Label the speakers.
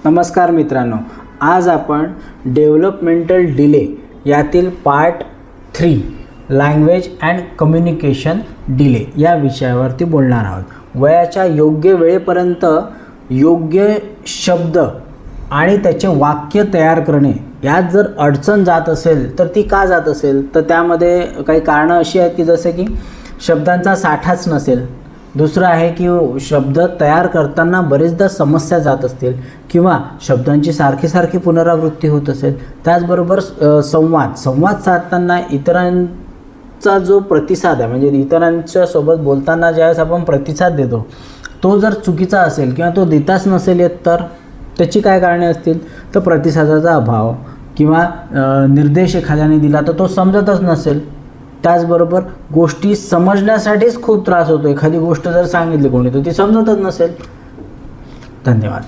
Speaker 1: नमस्कार मित्रांनो, आज आपण डेव्हलपमेंटल डिले यातील part 3 language and communication delay या विषयावरती बोलणार आहोत. वयाच्या योग्य वेळेपर्यंत योग्य शब्द आणि त्याचे वाक्य तयार करणे यात जर अडचण जात असेल तर ती का जात असेल, तर त्यामध्ये काही कारणं अशी आहेत की जसे की शब्दांचा साठाच नसेल, दुसरं आहे की शब्द तयार करताना बरेचदा समस्या जात असतील किंवा शब्दांची सारखी पुनरावृत्ती होत असेल. त्याचबरोबर संवाद साधताना इतरांचा जो प्रतिसाद आहे, म्हणजे इतरांच्या सोबत बोलताना ज्यावेळेस आपण प्रतिसाद देतो तो जर चुकीचा असेल किंवा तो देताच नसेल येत, तर त्याची काय कारणे असतील, तर प्रतिसादाचा अभाव किंवा निर्देश एखाद्याने दिला तर तो समजतच नसेल. त्याचबरोबर गोष्टी समजण्यासाठीच खूप त्रास होतो. एखादी गोष्ट जर सांगितली कोणी तर ती समजतच नसेल. धन्यवाद.